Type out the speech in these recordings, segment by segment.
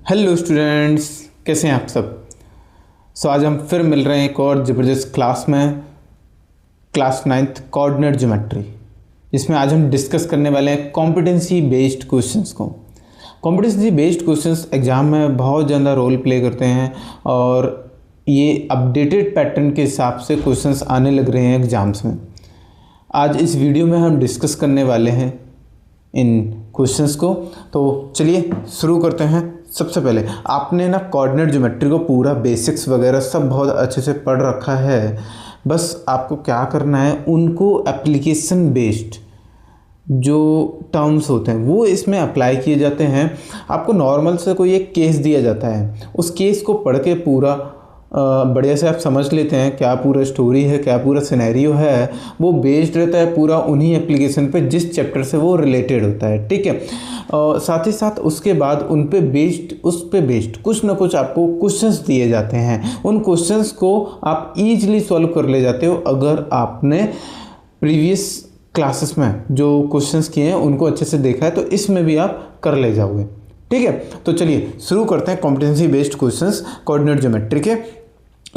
Hello students, कैसे हैं आप सब। आज हम फिर मिल रहे हैं एक और ज़बरदस्त क्लास में, क्लास 9th कोऑर्डिनेट ज्योमेट्री, जिसमें आज हम डिस्कस करने वाले हैं कॉम्पिटेंसी बेस्ड क्वेश्चंस को। कॉम्पिटेंसी बेस्ड क्वेश्चंस एग्ज़ाम में बहुत ज़्यादा रोल प्ले करते हैं और ये अपडेटेड पैटर्न के हिसाब से क्वेश्चंस आने लग रहे हैं एग्ज़ाम्स में। आज इस वीडियो में हम डिस्कस करने वाले हैं इन क्वेश्चंस को, तो चलिए शुरू करते हैं। सबसे पहले आपने ना कोऑर्डिनेट ज्योमेट्री को पूरा बेसिक्स वगैरह सब बहुत अच्छे से पढ़ रखा है। बस आपको क्या करना है, उनको एप्लीकेशन बेस्ड जो टर्म्स होते हैं वो इसमें अप्लाई किए जाते हैं। आपको नॉर्मल से कोई एक केस दिया जाता है, उस केस को पढ़ के पूरा बढ़िया से आप समझ लेते हैं क्या पूरा स्टोरी है, क्या पूरा सिनेरियो है। वो बेस्ड रहता है पूरा उन्हीं एप्लीकेशन पे जिस चैप्टर से वो रिलेटेड होता है, ठीक है। साथ ही साथ उसके बाद उन पे बेस्ड कुछ ना कुछ आपको क्वेश्चंस दिए जाते हैं। उन क्वेश्चंस को आप ईजिली सॉल्व कर ले जाते हो अगर आपने प्रीवियस क्लासेस में जो क्वेश्चंस किए हैं उनको अच्छे से देखा है, तो इसमें भी आप कर ले जाओगे, ठीक है। तो चलिए शुरू करते हैं competency based questions coordinate geometry के।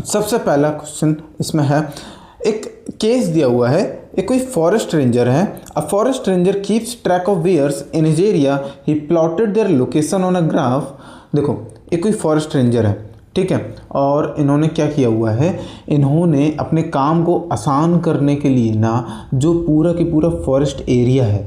सबसे पहला क्वेश्चन इसमें है, एक केस दिया हुआ है, एक कोई फॉरेस्ट रेंजर है। A forest ranger keeps track of bears in his area, he plotted their location on a graph. देखो, एक कोई फॉरेस्ट रेंजर है, ठीक है, और इन्होंने क्या किया हुआ है, इन्होंने अपने काम को आसान करने के लिए ना जो पूरा की पूरा फॉरेस्ट एरिया है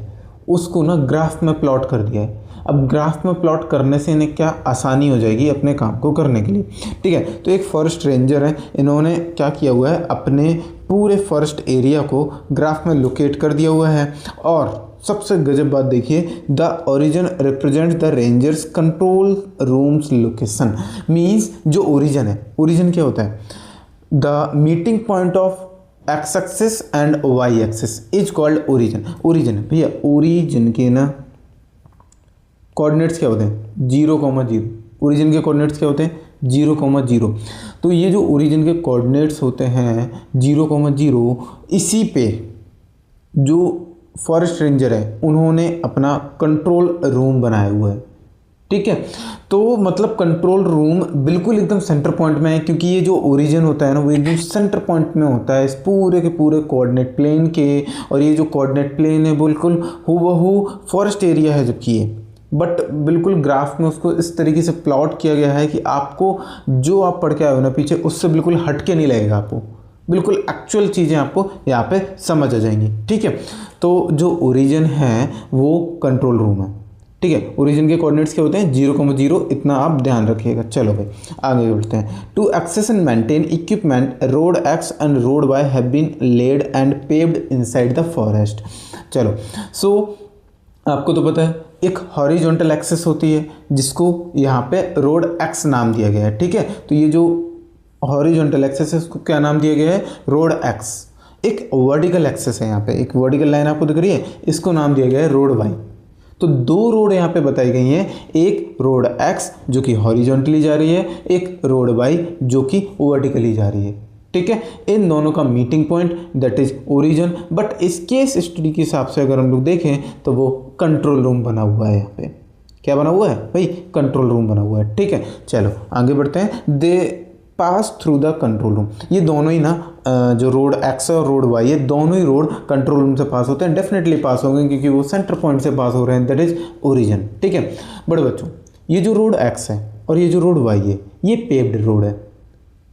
उसको ना ग्राफ में प्लॉट कर दिया है। अब ग्राफ में प्लॉट करने से इन्हें क्या आसानी हो जाएगी अपने काम को करने के लिए, ठीक है। तो एक फॉरेस्ट रेंजर है, इन्होंने क्या किया हुआ है, अपने पूरे फॉरेस्ट एरिया को ग्राफ में लोकेट कर दिया हुआ है। और सबसे गजब बात देखिए, the origin represent the ranger's control rooms location. Means जो ओरिजिन है, ओरिजिन क्या होता है, the meeting point of X axis and Y axis is called origin. Origin भैया, ओरिजिन के ना कोऑर्डिनेट्स क्या होते हैं, 0,0। ओरिजिन के कोऑर्डिनेट्स क्या होते हैं, 0,0। तो ये जो ओरिजिन के कोऑर्डिनेट्स होते हैं 0,0, इसी पे जो फॉरेस्ट रेंजर है उन्होंने अपना कंट्रोल रूम बनाया हुआ है, ठीक है। तो मतलब कंट्रोल रूम बिल्कुल एकदम सेंटर पॉइंट में है, क्योंकि ये जो ओरिजिन होता है ना वो एकदम सेंटर पॉइंट में होता है इस पूरे के पूरे कोऑर्डिनेट प्लेन के। और ये जो कोऑर्डिनेट प्लेन है बिल्कुल हूबहू फॉरेस्ट एरिया है, जबकि ये बट बिल्कुल ग्राफ में उसको इस तरीके से प्लॉट किया गया है कि आपको जो आप पढ़ के आए हो ना पीछे, उससे बिल्कुल हट के नहीं लगेगा, आपको बिल्कुल एक्चुअल चीज़ें आपको यहाँ पे समझ आ जाएंगी, ठीक है। तो जो ओरिजिन है वो कंट्रोल रूम है, ठीक है। ओरिजिन के कोऑर्डिनेट्स क्या होते हैं, 0,0, इतना आप ध्यान रखिएगा। चलो भाई आगे बढ़ते हैं। To access and maintain equipment, road X and road Y have been laid and paved inside the forest. चलो, सो आपको तो पता है एक हॉरिजॉन्टल एक्सेस होती है जिसको यहाँ पे रोड एक्स नाम दिया गया है, ठीक है। तो ये जो हॉरिजॉन्टल एक्सेस है उसको क्या नाम दिया गया है, रोड एक्स। एक वर्टिकल एक्सेस है, यहाँ पे एक वर्टिकल लाइन आपको दिख रही है, इसको नाम दिया गया है रोड वाई। तो दो रोड यहाँ पे बताई गई हैं, एक रोड एक्स जो कि हॉरिजॉन्टली जा रही है, एक रोड वाई जो कि वर्टिकली जा रही है, ठीक है। इन दोनों का meeting point that is origin. But इस केस स्टडी के हिसाब से अगर हम लोग देखें तो वो कंट्रोल रूम बना हुआ है। यहाँ पे क्या बना हुआ है भाई, कंट्रोल रूम बना हुआ है, ठीक है। चलो आगे बढ़ते हैं। They pass through the control room. ये दोनों ही ना जो रोड एक्स और रोड वाई, ये दोनों ही रोड कंट्रोल रूम से पास होते हैं, डेफिनेटली पास होंगे क्योंकि वो सेंटर पॉइंट से पास हो रहे हैं, दैट इज ओरिजिन, ठीक है। बड़े बच्चों, ये जो रोड एक्स है और ये जो रोड वाई है ये पेव्ड रोड है,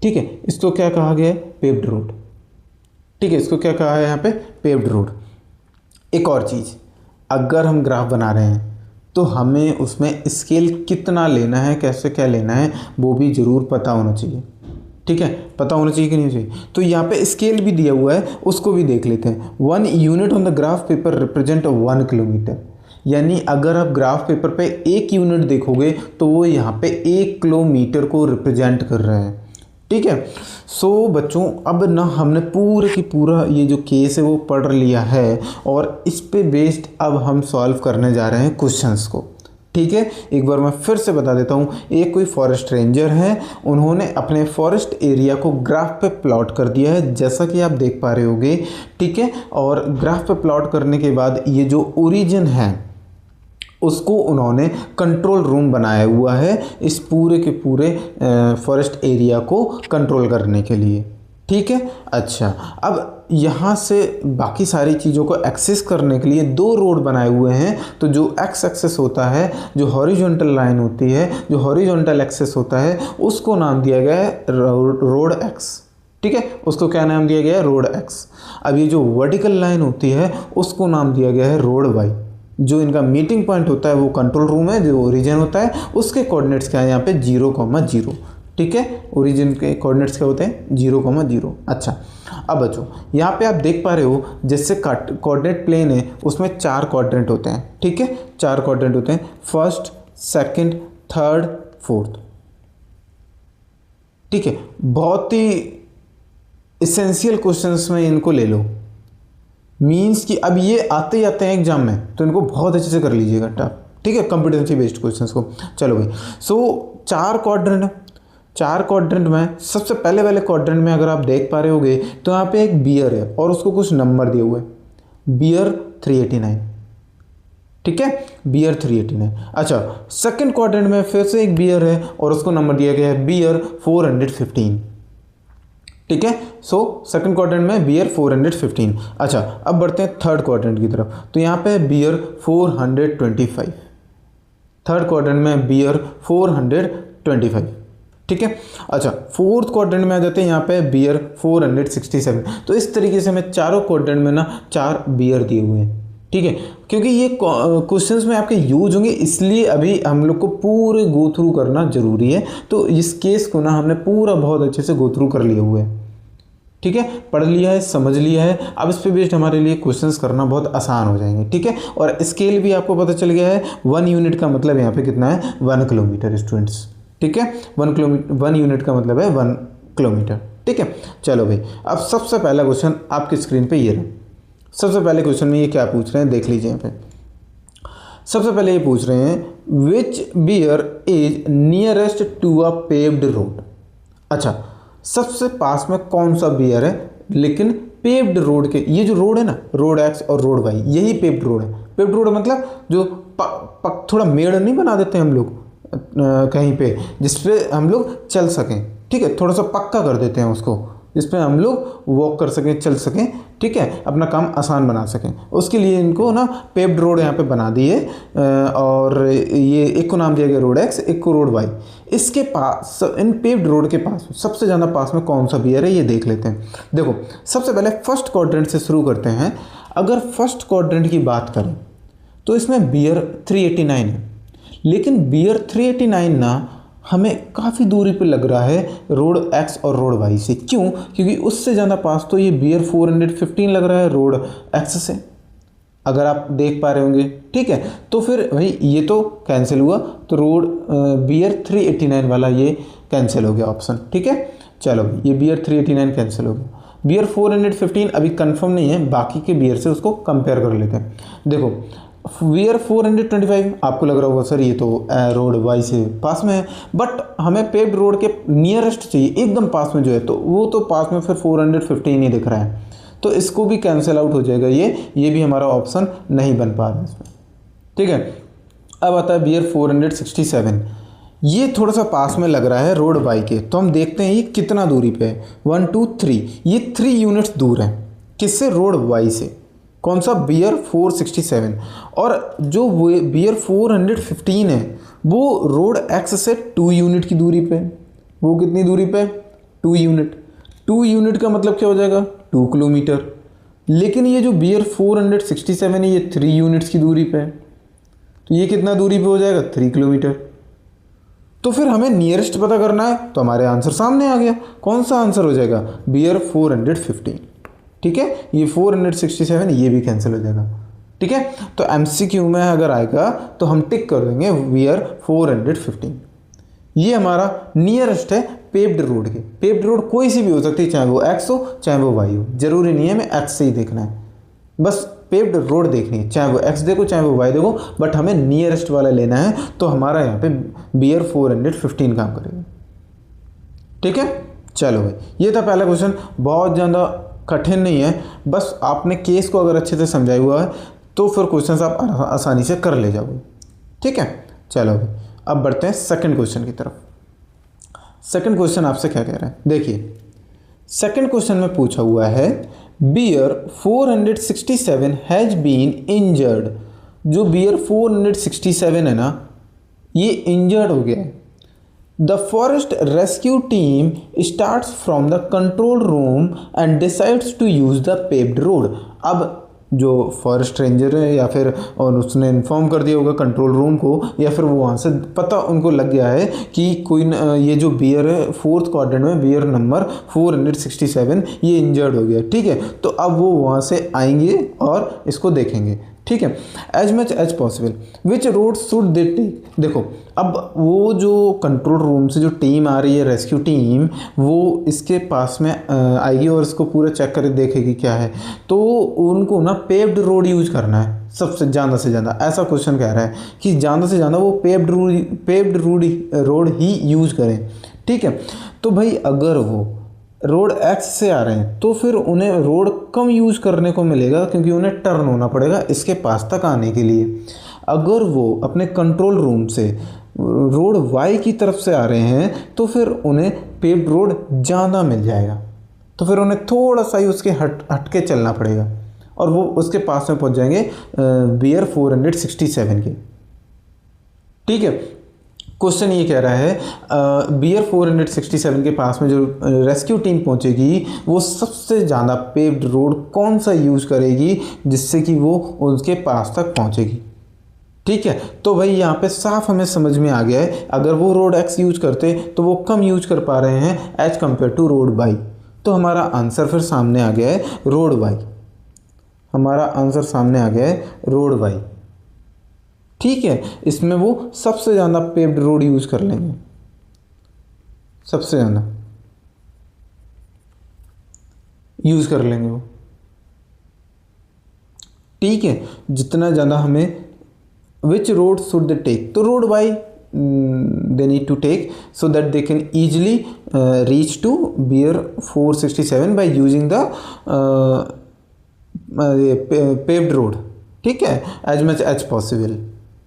ठीक है। इसको क्या कहा गया है, पेव्ड रोड, ठीक है। इसको क्या कहा है यहाँ पे, पेव्ड रोड। एक और चीज़, अगर हम ग्राफ बना रहे हैं तो हमें उसमें स्केल कितना लेना है, कैसे क्या लेना है, वो भी ज़रूर पता होना चाहिए, ठीक है। पता होना चाहिए कि नहीं चाहिए। तो यहाँ पे स्केल भी दिया हुआ है, उसको भी देख लेते हैं। 1 unit on the graph paper represent 1 kilometre. यानी अगर आप ग्राफ पेपर पे 1 यूनिट देखोगे तो वो यहाँ पे 1 किलोमीटर को रिप्रेजेंट कर रहे हैं, ठीक है। सो बच्चों, अब ना हमने पूरे की पूरा ये जो केस है वो पढ़ लिया है और इस पे बेस्ड अब हम सॉल्व करने जा रहे हैं क्वेश्चंस को, ठीक है। एक बार मैं फिर से बता देता हूँ। एक कोई फॉरेस्ट रेंजर है, उन्होंने अपने फॉरेस्ट एरिया को ग्राफ पे प्लॉट कर दिया है जैसा कि आप देख पा रहे होगे, ठीक है। और ग्राफ पे प्लॉट करने के बाद ये जो ओरिजिन है उसको उन्होंने कंट्रोल रूम बनाया हुआ है इस पूरे के पूरे फॉरेस्ट एरिया को कंट्रोल करने के लिए। ठीक है, अच्छा अब यहाँ से बाकी सारी चीज़ों को एक्सेस करने के लिए दो रोड बनाए हुए हैं। तो जो एक्स एक्सेस होता है, जो हॉरिजॉन्टल लाइन होती है, जो हॉरिजॉन्टल एक्सेस होता है, उसको नाम दिया गया है रोड एक्स। ठीक है, उसको क्या नाम दिया गया है? Road x. अब ये जो वर्टिकल लाइन होती है उसको नाम दिया गया है रोड वाई। जो इनका मीटिंग पॉइंट होता है वो कंट्रोल रूम है, जो ओरिजिन होता है उसके कोऑर्डिनेट्स क्या है यहाँ पे 0,0। ठीक है, ओरिजिन के कोऑर्डिनेट्स क्या होते हैं 0,0। अच्छा अब बच्चों यहाँ पे आप देख पा रहे हो जैसे कोऑर्डिनेट प्लेन है उसमें 4 कोऑर्डिनेट होते हैं। ठीक है, 4 कोऑर्डिनेट होते हैं, फर्स्ट, सेकंड, थर्ड, फोर्थ। ठीक है, बहुत ही इसेंशियल क्वेश्चंस में इनको ले लो, मीन्स कि अब ये आते ही आते हैं एग्जाम में, तो इनको बहुत अच्छे से कर लीजिएगा टॉप। ठीक है, कॉम्पिटेंसी बेस्ड क्वेश्चंस को। चलो भाई, सो 4 क्वाड्रेंट, 4 क्वाड्रेंट में सबसे पहले वाले क्वाड्रेंट में अगर आप देख पा रहे होगे तो यहाँ पे एक बियर है और उसको कुछ नंबर दिए हुए, बियर 389। ठीक है, बियर 389। अच्छा, सेकंड क्वाड्रेंट में फिर से एक बियर है और उसको नंबर दिया गया है बियर 415। ठीक है, सो सेकंड क्वाड्रेंट में बियर 415। अच्छा अब बढ़ते हैं थर्ड क्वाड्रेंट की तरफ, तो यहाँ पे बियर 425। थर्ड क्वाड्रेंट में बियर 425। ठीक है, अच्छा फोर्थ क्वाड्रेंट में आ जाते हैं यहाँ पे बियर 467। तो इस तरीके से हमें चारों क्वाड्रेंट में ना 4 बियर दिए हुए हैं। ठीक है, क्योंकि ये क्वेश्चंस में आपके यूज होंगे इसलिए अभी हम लोग को पूरे गो थ्रू करना जरूरी है। तो इस केस को ना हमने पूरा बहुत अच्छे से गो थ्रू कर लिया हुआ है। ठीक है, पढ़ लिया है, समझ लिया है, अब इस पे बेस्ड हमारे लिए क्वेश्चंस करना बहुत आसान हो जाएंगे। ठीक है, और स्केल भी आपको पता चल गया है, 1 यूनिट का मतलब यहाँ पे कितना है 1 किलोमीटर स्टूडेंट्स। ठीक है, 1 यूनिट का मतलब है 1 किलोमीटर। ठीक है, चलो भाई अब सबसे पहला क्वेश्चन आपकी स्क्रीन पे ये रहा। सबसे पहले क्वेश्चन में ये क्या पूछ रहे हैं देख लीजिए यहाँ पे। सबसे पहले ये पूछ रहे हैं which bear is nearest to a paved road. अच्छा, सबसे पास में कौन सा बियर है लेकिन पेव्ड रोड के, ये जो रोड है ना रोड एक्स और रोड वाई, यही पेव्ड रोड है। पेव्ड रोड मतलब जो थोड़ा मेड़ नहीं बना देते हम लोग कहीं पे जिसपे हम लोग चल सकें। ठीक है, थोड़ा सा पक्का कर देते हैं उसको जिसपे हम लोग वॉक कर सकें, चल सकें। ठीक है, अपना काम आसान बना सकें, उसके लिए इनको ना पेव्ड रोड यहाँ पे बना दिए। और ये एक को नाम दिया गया रोड एक्स, एक को रोड वाई। इसके पास, इन पेव्ड रोड के पास सबसे ज़्यादा पास में कौन सा बियर है ये देख लेते हैं। देखो सबसे पहले फर्स्ट क्वाड्रेंट से शुरू करते हैं। अगर फर्स्ट क्वाड्रेंट की बात करें तो इसमें बियर 389 है, लेकिन बियर 389 ना हमें काफ़ी दूरी पे लग रहा है रोड एक्स और रोड वाई से। क्यों? क्योंकि उससे ज़्यादा पास तो ये बियर 415 लग रहा है रोड एक्स से, अगर आप देख पा रहे होंगे। ठीक है, तो फिर भाई ये तो कैंसिल हुआ, तो रोड बियर 389 वाला ये कैंसिल हो गया ऑप्शन। ठीक है, चलो ये बियर 389 कैंसिल हो गया। बियर 415 अभी कंफर्म नहीं है, बाकी के बियर से उसको कंपेयर कर लेते हैं। देखो बियर 425 आपको लग रहा होगा सर ये तो रोड वाई से पास में है, बट हमें पेव्ड रोड के नियरेस्ट चाहिए एकदम पास में जो है, तो वो तो पास में फिर 415 ही दिख रहा है, तो इसको भी कैंसिल आउट हो जाएगा। ये भी हमारा ऑप्शन नहीं बन पा रहा है इसमें। ठीक है, अब आता है बियर 467। ये थोड़ा सा पास में लग रहा है रोड वाई के, तो हम देखते हैं ये कितना दूरी पे है। 1 2 3, ये 3 यूनिट्स दूर है किससे? रोड वाई से। कौन सा? बियर 467। और जो बियर 415 है वो रोड एक्स से 2 यूनिट की दूरी पे। वो कितनी दूरी पे? 2 यूनिट। 2 यूनिट का मतलब क्या हो जाएगा? 2 किलोमीटर। लेकिन ये जो बियर 467 है ये 3 यूनिट्स की दूरी पे है, तो ये कितना दूरी पे हो जाएगा? 3 किलोमीटर। तो फिर हमें नियरेस्ट पता करना है, तो हमारे आंसर सामने आ गया। कौन सा आंसर हो जाएगा? बियर 415। ठीक है, ये 467 ये भी कैंसिल हो जाएगा। ठीक है, तो एमसीक्यू में अगर आएगा तो हम टिक कर देंगे बियर 415। ये हमारा नियरेस्ट है पेव्ड रोड के। पेव्ड रोड कोई सी भी हो सकती है, चाहे वो एक्स हो चाहे वो वाई हो, जरूरी नहीं है हमें एक्स से ही देखना है, बस पेव्ड रोड देखनी है, चाहे वो एक्स देखो चाहे वो वाई देखो, बट हमें नियरेस्ट वाला लेना है। तो हमारा यहाँ पे बियर 415 काम करेगा। ठीक है, चलो भाई ये था पहला क्वेश्चन। बहुत ज़्यादा कठिन नहीं है, बस आपने केस को अगर अच्छे से समझाया हुआ है तो फिर क्वेश्चन आप आसानी से कर ले जाओगे। ठीक है, चलो अभी अब बढ़ते हैं सेकंड क्वेश्चन की तरफ। सेकंड क्वेश्चन आपसे क्या कह रहा है, देखिए सेकंड क्वेश्चन में पूछा हुआ है बियर 467 हैज बीन इंजर्ड। जो बियर 467 है ना, ये इंजर्ड हो गया है। The forest rescue team starts from the control room and decides to use the paved road. अब जो फॉरेस्ट रेंजर है या फिर और उसने इन्फॉर्म कर दिया होगा कंट्रोल रूम को, या फिर वो वहाँ से पता उनको लग गया है कि कोई ये जो बियर है फोर्थ क्वाड्रेंट में बियर नंबर 467 ये इंजर्ड हो गया, ठीक है। तो अब वो वहाँ से आएंगे और इसको देखेंगे, ठीक है। As much as possible which road should they take. देखो अब वो जो कंट्रोल रूम से जो टीम आ रही है रेस्क्यू टीम, वो इसके पास में आएगी और इसको पूरा चेक कर देखेगी क्या है। तो उनको ना पेव्ड रोड यूज करना है सबसे ज़्यादा से ज़्यादा। ऐसा क्वेश्चन कह रहा है कि ज़्यादा से ज़्यादा वो पेव्ड रोड ही यूज करें, ठीक है। तो भाई अगर वो रोड एक्स से आ रहे हैं तो फिर उन्हें रोड कम यूज़ करने को मिलेगा, क्योंकि उन्हें टर्न होना पड़ेगा इसके पास तक आने के लिए। अगर वो अपने कंट्रोल रूम से रोड वाई की तरफ से आ रहे हैं तो फिर उन्हें पेव्ड रोड ज़्यादा मिल जाएगा, तो फिर उन्हें थोड़ा सा ही उसके हट के चलना पड़ेगा और वो उसके पास में पहुंच जाएंगे बियर 467 के, ठीक है। क्वेश्चन ये कह रहा है बियर 467 के पास में जो रेस्क्यू टीम पहुंचेगी वो सबसे ज़्यादा पेव्ड रोड कौन सा यूज़ करेगी जिससे कि वो उसके पास तक पहुंचेगी, ठीक है। तो भाई यहाँ पे साफ हमें समझ में आ गया है, अगर वो रोड एक्स यूज करते तो वो कम यूज कर पा रहे हैं as compared to road Y. तो हमारा आंसर फिर सामने आ गया है रोड वाई, हमारा आंसर सामने आ गया है रोड वाई, ठीक है। इसमें वो सबसे ज़्यादा पेव्ड रोड यूज कर लेंगे, सबसे ज़्यादा यूज कर लेंगे वो, ठीक है। जितना ज़्यादा हमें which road should they take, तो road by they need to take so that they can easily reach to bear 467 by using the paved road, ठीक है, एज मच एज पॉसिबल।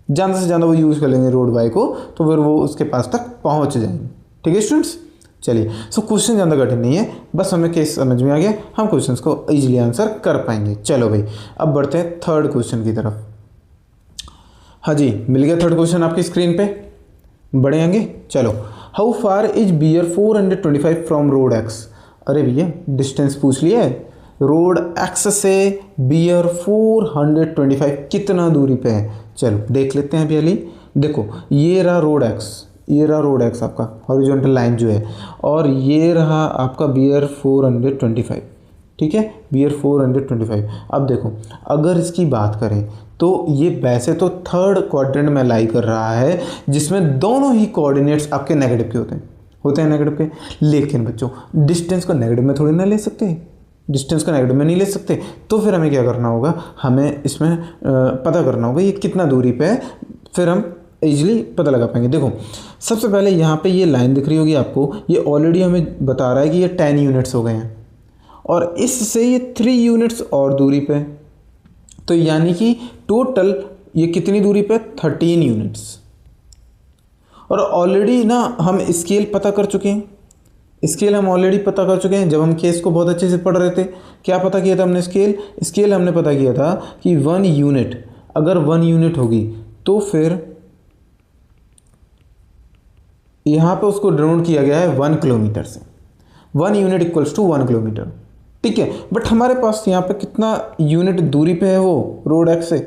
ज़्यादा से ज़्यादा वो यूज़ कर लेंगे रोड बाई को, तो फिर वो उसके पास तक पहुंच जाएंगे, ठीक है स्टूडेंट्स। चलिए सो क्वेश्चन ज़्यादा कठिन नहीं है, बस हमें केस समझ में आ गया, हम क्वेश्चंस को इजीली आंसर कर पाएंगे। चलो भाई अब बढ़ते हैं थर्ड क्वेश्चन की तरफ। हाँ जी, मिल गया थर्ड क्वेश्चन आपकी स्क्रीन पे, बढ़े आएंगे। चलो, how far is bear 425 from road X. अरे भैया डिस्टेंस पूछ लिया है, रोड एक्स से बियर 425 कितना दूरी पे है। चलो देख लेते हैं अभी। देखो ये रहा रोड एक्स, ये रहा रोड एक्स आपका हॉरिजॉन्टल लाइन जो है, और ये रहा आपका बियर 425, ठीक है, बियर 425। अब देखो अगर इसकी बात करें तो ये वैसे तो थर्ड क्वाड्रेंट में लाई कर रहा है जिसमें दोनों ही कोऑर्डिनेट्स आपके नेगेटिव के होते हैं नेगेटिव के। लेकिन बच्चों डिस्टेंस को नेगेटिव में थोड़ी ना ले सकते, डिस्टेंस को नेगेटिव में नहीं ले सकते, तो फिर हमें क्या करना होगा, हमें इसमें पता करना होगा ये कितना दूरी पे है, फिर हम इजीली पता लगा पाएंगे। देखो सबसे पहले यहाँ पे ये लाइन दिख रही होगी आपको, ये ऑलरेडी हमें बता रहा है कि ये 10 यूनिट्स हो गए हैं और इससे ये 3 यूनिट्स और दूरी पे, तो यानी कि टोटल ये कितनी दूरी पे, 13 यूनिट्स। और ऑलरेडी ना हम स्केल पता कर चुके हैं, स्केल हम ऑलरेडी पता कर चुके हैं जब हम केस को बहुत अच्छे से पढ़ रहे थे। क्या पता किया था हमने, स्केल हमने पता किया था कि 1 यूनिट, अगर 1 यूनिट होगी तो फिर यहाँ पे उसको डिनोट किया गया है 1 किलोमीटर से। 1 यूनिट इक्वल्स टू 1 किलोमीटर, ठीक है। बट हमारे पास यहाँ पे कितना यूनिट दूरी पे है वो रोड एक्स से,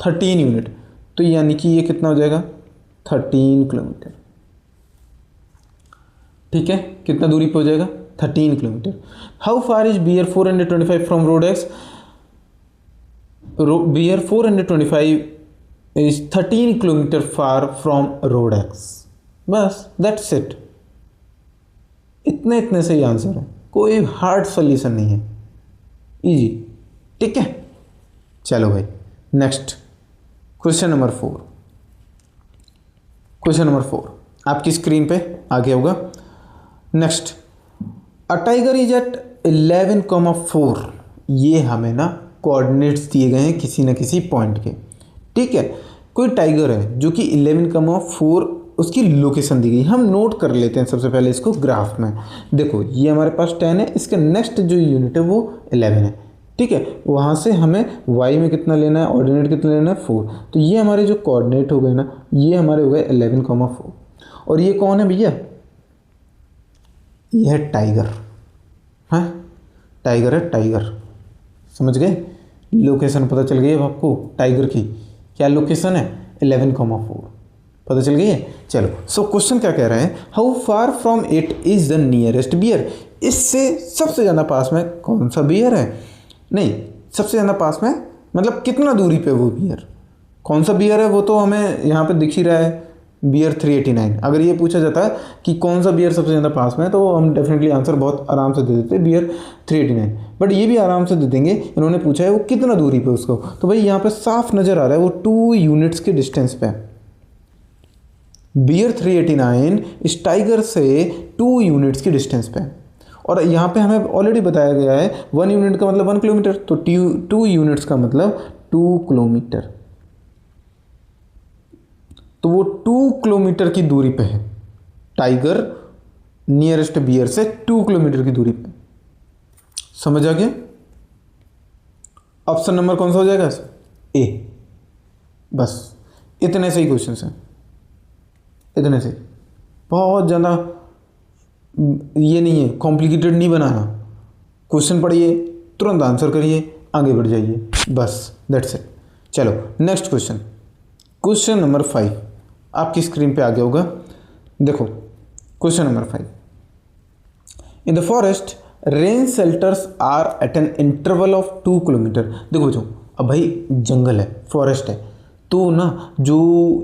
13 यूनिट, तो यानी कि ये कितना हो जाएगा, 13 किलोमीटर, ठीक है। कितना दूरी पे हो जाएगा, 13 kilometre. How far is bear 425 from road X, bear 425 is 13 kilometre far from road X. बस दैट्स इट, इतने से ही आंसर है, कोई हार्ड सॉल्यूशन नहीं है, इजी, ठीक है। चलो भाई next question number 4। Question number 4 आपकी स्क्रीन पे आगे होगा। Next, a tiger is at 11,4। ये हमें ना कोऑर्डिनेट्स दिए गए हैं किसी न किसी पॉइंट के, ठीक है। कोई टाइगर है जो कि 11,4 उसकी लोकेशन दी गई, हम नोट कर लेते हैं सबसे पहले इसको ग्राफ में। देखो ये हमारे पास 10 है, इसके नेक्स्ट जो यूनिट है वो 11 है, ठीक है। वहाँ से हमें y में कितना लेना है, ऑर्डिनेट कितना लेना है 4, तो ये हमारे जो कोऑर्डिनेट हो गए ना, ये हमारे हो गए 11,4। और ये कौन है भैया, ये है टाइगर, हाँ टाइगर है, टाइगर, समझ गए। लोकेशन पता चल गई है आपको टाइगर की, क्या लोकेशन है 11,4, पता चल गई है। चलो सो क्वेश्चन क्या कह रहे हैं, how far from it is the nearest bear, इससे सबसे ज़्यादा पास में कौन सा बियर है, नहीं सबसे ज़्यादा पास में मतलब कितना दूरी पे वो बियर, कौन सा बियर है वो तो हमें यहाँ पे दिख ही रहा है, बियर 389। अगर ये पूछा जाता है कि कौन सा बियर सबसे ज़्यादा पास में है तो हम डेफिनेटली आंसर बहुत आराम से दे देते बियर 389, बट ये भी आराम से दे देंगे। इन्होंने पूछा है वो कितना दूरी पे उसको, तो भाई यहाँ पे साफ नज़र आ रहा है वो 2 यूनिट्स के डिस्टेंस पे। बियर 389 इस टाइगर से 2 यूनिट्स की डिस्टेंस पे, और यहाँ पे हमें ऑलरेडी बताया गया है 1 यूनिट का मतलब 1 किलोमीटर, तो 2 यूनिट्स का मतलब 2 किलोमीटर, तो वो 2 किलोमीटर की दूरी पे है टाइगर नियरेस्ट बियर से 2 किलोमीटर की दूरी पे, समझ आ गया। ऑप्शन नंबर कौन सा हो जाएगा, ए, बस इतने से ही क्वेश्चन हैं, इतने से, बहुत ज़्यादा ये नहीं है, कॉम्प्लिकेटेड नहीं बनाना, क्वेश्चन पढ़िए तुरंत आंसर करिए आगे बढ़ जाइए, बस दैट्स इट। चलो नेक्स्ट क्वेश्चन, क्वेश्चन नंबर 5 आपकी स्क्रीन पे आ गया होगा। देखो question number 5, in the forest rain shelters are at an interval of 2 kilometre. देखो बच्चों, अब भाई जंगल है, फॉरेस्ट है, तो ना जो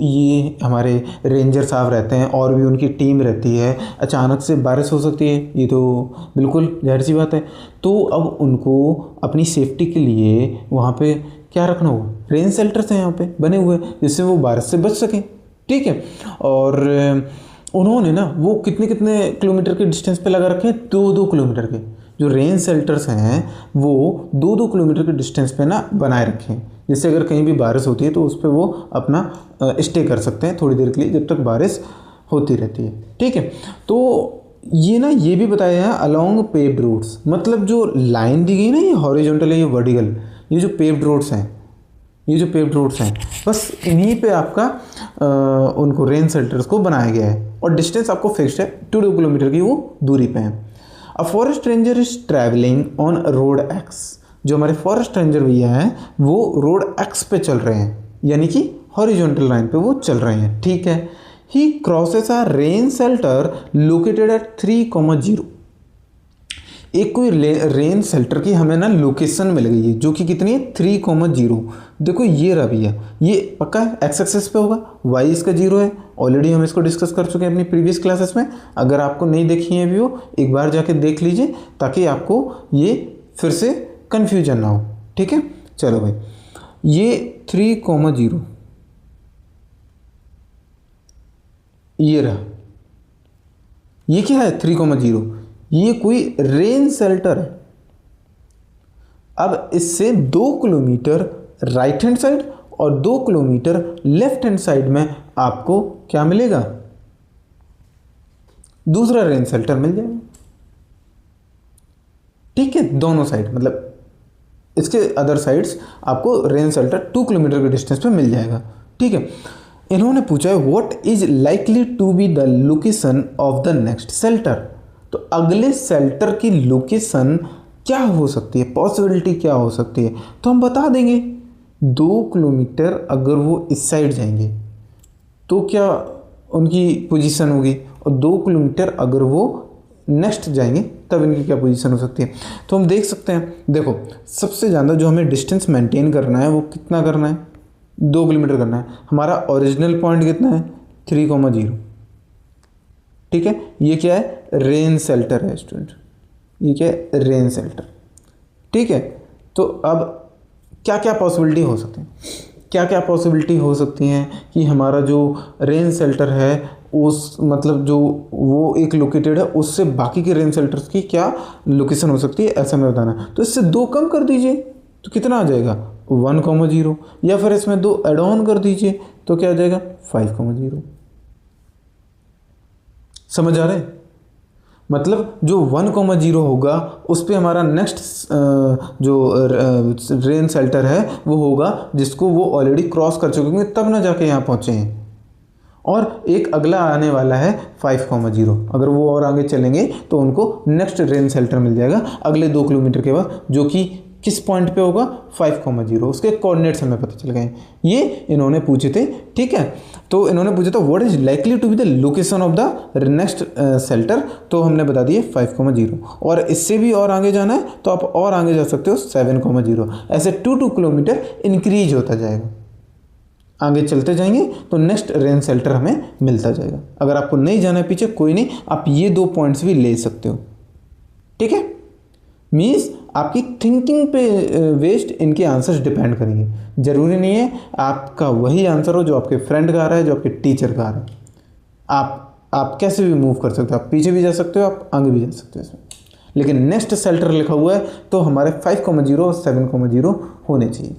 ये हमारे रेंजर साहब रहते हैं और भी उनकी टीम रहती है, अचानक से बारिश हो सकती है, ये तो बिल्कुल जाहिर सी बात है। तो अब उनको अपनी सेफ्टी के लिए वहाँ पे क्या रखना होगा, रेन शेल्टर्स हैं यहाँ पे बने हुए जिससे वो बारिश से बच सकें, ठीक है। और उन्होंने ना वो कितने कितने किलोमीटर के डिस्टेंस पे लगा रखे हैं, 2-2 किलोमीटर के जो रेन शेल्टर्स हैं वो 2-2 किलोमीटर के डिस्टेंस पे ना बनाए रखे हैं, जिससे अगर कहीं भी बारिश होती है तो उस पर वो अपना स्टे कर सकते हैं थोड़ी देर के लिए जब तक बारिश होती रहती है, ठीक है। तो ये ना ये भी बताया है अलोंग पेव्ड रोड्स, मतलब जो लाइन दी गई ना, ये हॉरिजॉन्टल है, ये वर्टिकल, ये जो पेव्ड रोड्स हैं, ये जो पेव्ड रोड्स हैं बस इन्हीं पे आपका उनको रेन शेल्टर्स को बनाया गया है, और डिस्टेंस आपको फिक्स्ड है 2 किलोमीटर की वो दूरी पे है। A forest ranger is travelling on road x, जो हमारे फॉरेस्ट रेंजर भैया हैं वो रोड एक्स पे चल रहे हैं, यानी कि हॉरिजॉन्टल लाइन पे वो चल रहे हैं, ठीक है। He crosses a rain shelter located at 3,0। एक कोई रेन शेल्टर की हमें ना लोकेशन मिल गई है जो कि कितनी है 3,0। देखो ये रहा भैया, ये पक्का है एक्स एक्सिस पे होगा, वाई इसका 0 है, ऑलरेडी हम इसको डिस्कस कर चुके हैं अपनी प्रीवियस क्लासेस में। अगर आपको नहीं देखी है वीडियो एक बार जाके देख लीजिए ताकि आपको ये फिर से कन्फ्यूजन ना हो, ठीक है। चलो भाई, ये 3,0 ये रहा, ये क्या है 3,0, ये कोई रेन शेल्टर है। अब इससे 2 किलोमीटर राइट हैंड साइड और 2 किलोमीटर लेफ्ट हैंड साइड में आपको क्या मिलेगा, दूसरा रेन शेल्टर मिल जाएगा, ठीक है। दोनों साइड मतलब इसके अदर साइड्स आपको रेन शेल्टर 2 किलोमीटर के डिस्टेंस पे मिल जाएगा, ठीक है। इन्होंने पूछा है what is likely to be the location of the next shelter, तो अगले शेल्टर की लोकेशन क्या हो सकती है, पॉसिबिलिटी क्या हो सकती है, तो हम बता देंगे 2 किलोमीटर अगर वो इस साइड जाएंगे तो क्या उनकी पोजीशन होगी, और 2 किलोमीटर अगर वो नेक्स्ट जाएंगे तब इनकी क्या पोजीशन हो सकती है। तो हम देख सकते हैं, देखो सबसे ज़्यादा जो हमें डिस्टेंस मेंटेन करना है वो कितना करना है, 2 किलोमीटर करना है। हमारा ओरिजिनल पॉइंट कितना है 3,0, ठीक है। ये क्या है रेन शेल्टर है स्टूडेंट, ये क्या है रेन शेल्टर, ठीक है। तो अब क्या क्या पॉसिबिलिटी हो सकती हैं, क्या क्या पॉसिबिलिटी हो सकती हैं कि हमारा जो रेन शेल्टर है उस मतलब जो वो एक लोकेटेड है उससे बाकी के रेन शेल्टर्स की क्या लोकेशन हो सकती है, ऐसा हमें बताना है। तो इससे 2 कम कर दीजिए तो कितना आ जाएगा 1,0 या फिर इसमें 2 एड ऑन कर दीजिए तो क्या आ जाएगा 5,0। समझ आ रहा है? मतलब जो 1,0 होगा उस पे हमारा नेक्स्ट जो रेन शेल्टर है वो होगा जिसको वो ऑलरेडी क्रॉस कर चुके होंगे तब ना जाके यहाँ पहुँचे हैं। और एक अगला आने वाला है 5,0। अगर वो और आगे चलेंगे तो उनको नेक्स्ट रेन शेल्टर मिल जाएगा अगले 2 किलोमीटर के बाद, जो कि किस पॉइंट पे होगा 5,0। उसके कोऑर्डिनेट्स हमें पता चल गए। ये इन्होंने पूछे थे, ठीक है। तो इन्होंने पूछा था what is likely to be the location of the next shelter, तो हमने बता दिए 5,0। और इससे भी और आगे जाना है तो आप और आगे जा सकते हो 7,0। ऐसे 2 किलोमीटर इंक्रीज होता जाएगा। आगे चलते जाएंगे तो नेक्स्ट रेन शेल्टर हमें मिलता जाएगा। अगर आपको नहीं जाना है पीछे कोई नहीं, आप ये 2 पॉइंट्स भी ले सकते हो, ठीक है। मीन्स आपकी थिंकिंग पे वेस्ट इनके आंसर्स डिपेंड करेंगे। जरूरी नहीं है आपका वही आंसर हो जो आपके फ्रेंड का आ रहा है, जो आपके टीचर का आ रहा है। आप कैसे भी मूव कर सकते हो, आप पीछे भी जा सकते हो, आप आगे भी जा सकते हो इसमें। लेकिन नेक्स्ट शेल्टर लिखा हुआ है तो हमारे 5,0 और 7,0 होने चाहिए,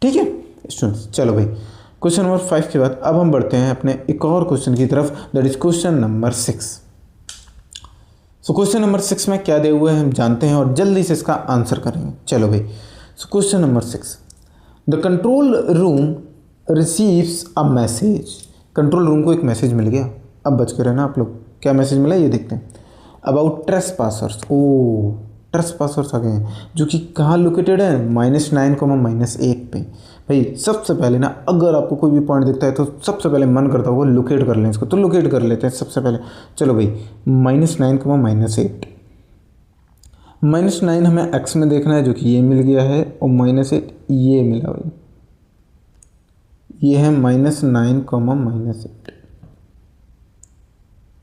ठीक है स्टूडेंट्स। चलो भाई, क्वेश्चन नंबर 5 के बाद अब हम बढ़ते हैं अपने एक और क्वेश्चन की तरफ, that is question number 6। So question number 6 में क्या दिए हुए हैं हम जानते हैं और जल्दी से इसका आंसर करेंगे। चलो भाई, so question number 6, the control room receives a message. Control room को एक मैसेज मिल गया। अब बच के रहना आप लोग, क्या मैसेज मिला ये देखते हैं। अबाउट ट्रेसपासर्स। ओ, ट्रेसपासर्स आ गए हैं जो कि कहाँ लोकेटेड है, -9, -8 पे। भाई सबसे पहले ना अगर आपको कोई भी पॉइंट दिखता है तो सबसे पहले मन करता होगा लोकेट कर लें इसको, तो लोकेट कर लेते हैं सबसे पहले। चलो भाई, -9, -8। -9 हमें एक्स में देखना है जो कि ये मिल गया है, और -8 ये मिला भाई, ये है -9, -8।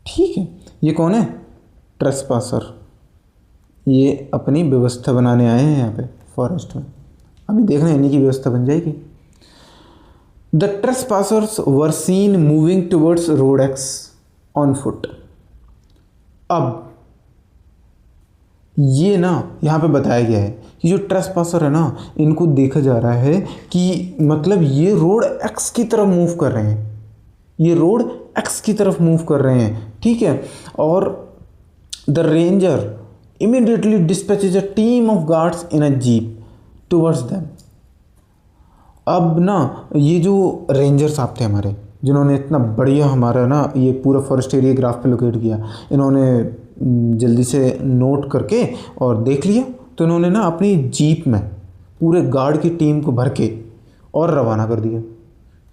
ठीक है, ये कौन है, ट्रेसपासर। ये अपनी व्यवस्था बनाने आए हैं यहाँ पे फॉरेस्ट में। अभी देखना है इन्हीं की व्यवस्था बन जाएगी। The trespassers were seen moving towards road X on foot. अब ये ना यहाँ पे बताया गया है कि जो ट्रेसपासर है ना, इनको देखा जा रहा है कि मतलब ये रोड एक्स की तरफ मूव कर रहे हैं, ये रोड एक्स की तरफ मूव कर रहे हैं, ठीक है। और the ranger immediately dispatches a team of guards in a jeep towards them। अब ना ये जो रेंजर साहब थे हमारे, जिन्होंने इतना बढ़िया हमारा ना ये पूरा फॉरेस्ट एरिया ग्राफ पे लोकेट किया, इन्होंने जल्दी से नोट करके और देख लिया, तो इन्होंने ना अपनी जीप में पूरे गार्ड की टीम को भर के और रवाना कर दिया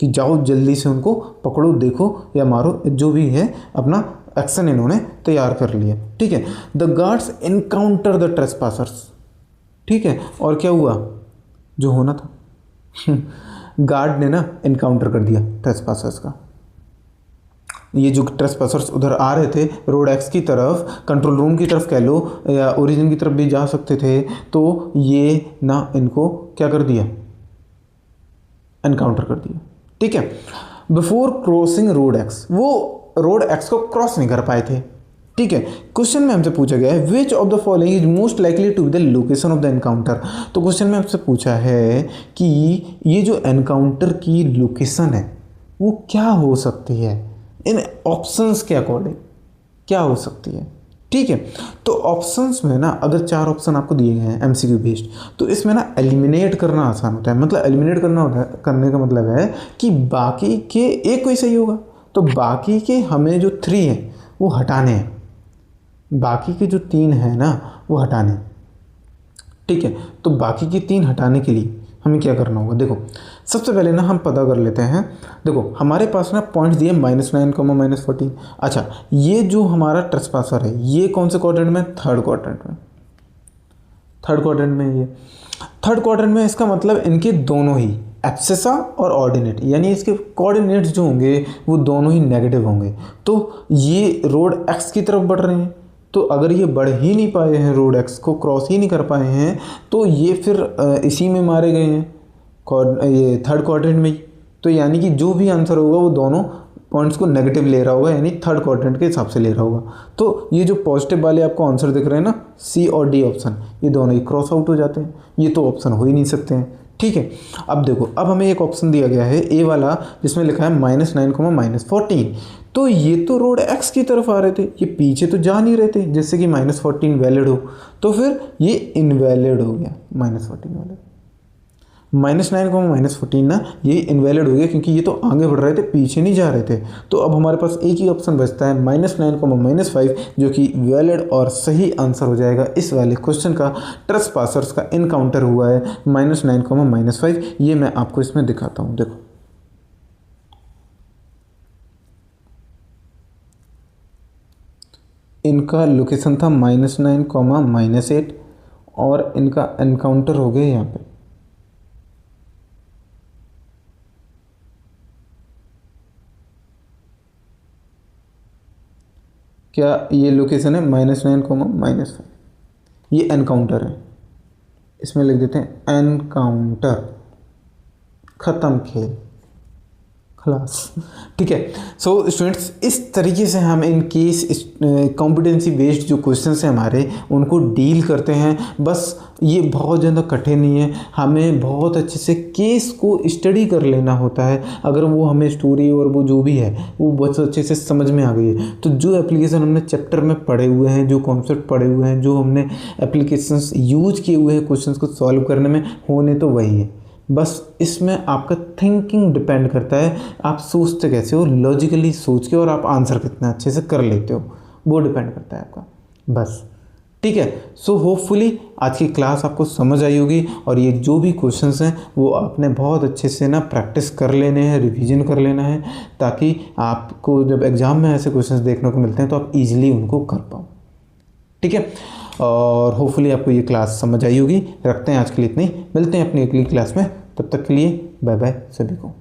कि जाओ जल्दी से उनको पकड़ो, देखो या मारो, जो भी है अपना एक्शन इन्होंने तैयार कर लिया, ठीक है। द गार्ड्स एनकाउंटर द ट्रेसपासर्स, ठीक है। और क्या हुआ, जो होना था गार्ड ने ना एनकाउंटर कर दिया ट्रेसपासर्स का। ये जो ट्रेसपासर्स उधर आ रहे थे रोड एक्स की तरफ, कंट्रोल रूम की तरफ कह लो या ओरिजिन की तरफ भी जा सकते थे, तो ये ना इनको क्या कर दिया, एनकाउंटर कर दिया, ठीक है। बिफोर क्रॉसिंग रोड एक्स, वो रोड एक्स को क्रॉस नहीं कर पाए थे, ठीक है। क्वेश्चन में हमसे पूछा गया है which of the following is most likely to be the location of the encounter. तो क्वेश्चन में हमसे पूछा है कि ये जो एनकाउंटर की लोकेशन है वो क्या हो सकती है, इन ऑप्शंस के अकॉर्डिंग क्या हो सकती है, ठीक है। तो ऑप्शंस में ना अगर 4 ऑप्शन आपको दिए गए हैं एमसीक्यू बेस्ड, तो इसमें ना एलिमिनेट करना आसान होता है। मतलब एलिमिनेट करने का मतलब है कि बाकी के एक कोई सही होगा, तो बाकी के हमें जो 3 हैं वो हटाने हैं, बाकी के जो 3 हैं ना वो हटाने, ठीक है। तो बाकी के 3 हटाने के लिए हमें क्या करना होगा, देखो सबसे पहले ना हम पता कर लेते हैं। देखो हमारे पास ना पॉइंट दिए -9, -14। अच्छा, ये जो हमारा ट्रेसपासर है ये कौन से क्वाड्रेंट में, थर्ड क्वाड्रेंट में। थर्ड क्वाड्रेंट में ये थर्ड क्वाड्रेंट में, इसका मतलब इनके दोनों ही एब्सेसा और ऑर्डिनेट, यानी इसके कोऑर्डिनेट्स जो होंगे वो दोनों ही नेगेटिव होंगे। तो ये रोड एक्स की तरफ बढ़ रहे हैं, तो अगर ये बढ़ ही नहीं पाए हैं, रोड एक्स को क्रॉस ही नहीं कर पाए हैं, तो ये फिर इसी में मारे गए हैं, ये थर्ड क्वाड्रेंट में ही। तो यानी कि जो भी आंसर होगा वो दोनों पॉइंट्स को नेगेटिव ले रहा होगा, यानी थर्ड क्वाड्रेंट के हिसाब से ले रहा होगा। तो ये जो पॉजिटिव वाले आपको आंसर दिख रहे हैं ना, सी और डी ऑप्शन, ये दोनों ही क्रॉस आउट हो जाते हैं, ये तो ऑप्शन हो ही नहीं सकते हैं। ठीक है, अब देखो, अब हमें एक ऑप्शन दिया गया है ए वाला जिसमें लिखा है -9, -14। तो ये तो रोड एक्स की तरफ आ रहे थे, ये पीछे तो जा नहीं रहे थे, जिससे कि -14 वैलिड हो, तो फिर ये इनवैलिड हो गया। -14 वाले -9, -14 ना, ये इनवैलिड हो गया क्योंकि ये तो आगे बढ़ रहे थे, पीछे नहीं जा रहे थे। तो अब हमारे पास एक ही ऑप्शन बचता है -9, -5, जो कि वैलिड और सही आंसर हो जाएगा इस वाले क्वेश्चन का। ट्रेसपासर्स का इनकाउंटर हुआ है -9, -5। ये मैं आपको इसमें दिखाता हूँ, देखो। इनका लोकेशन था -9, -8 और इनका एनकाउंटर हो गया यहाँ पे। क्या ये लोकेशन है -9, -5, ये एनकाउंटर है, इसमें लिख देते हैं एनकाउंटर, ख़त्म खेल, खलास। ठीक है। सो स्टूडेंट्स, इस तरीके से हम इन केस कॉम्पिटेंसी बेस्ड जो क्वेश्चंस हैं हमारे, उनको डील करते हैं। बस ये बहुत ज़्यादा कठिन नहीं है, हमें बहुत अच्छे से केस को स्टडी कर लेना होता है। अगर वो हमें स्टोरी और वो जो भी है वो बहुत अच्छे से समझ में आ गई है, तो जो एप्लीकेशन हमने चैप्टर में पढ़े हुए हैं, जो कॉन्सेप्ट पढ़े हुए हैं, जो हमने एप्लीकेशंस यूज किए हुए हैं क्वेश्चंस को सॉल्व करने में, होने तो वही है। बस इसमें आपका थिंकिंग डिपेंड करता है, आप सोचते कैसे हो, लॉजिकली सोच के, और आप आंसर कितना अच्छे से कर लेते हो, वो डिपेंड करता है आपका। बस ठीक है। सो होपफुली आज की क्लास आपको समझ आई होगी, और ये जो भी क्वेश्चंस हैं वो आपने बहुत अच्छे से ना प्रैक्टिस कर लेने हैं, रिवीजन कर लेना है, ताकि आपको जब एग्ज़ाम में ऐसे क्वेश्चंस देखने को मिलते हैं तो आप इजीली उनको कर पाओ। ठीक है, और होपफुली आपको ये क्लास समझ आई होगी। रखते हैं आज के लिए इतनी, मिलते हैं अपनी अगली क्लास में, तब तक के लिए बाय बाय सभी को।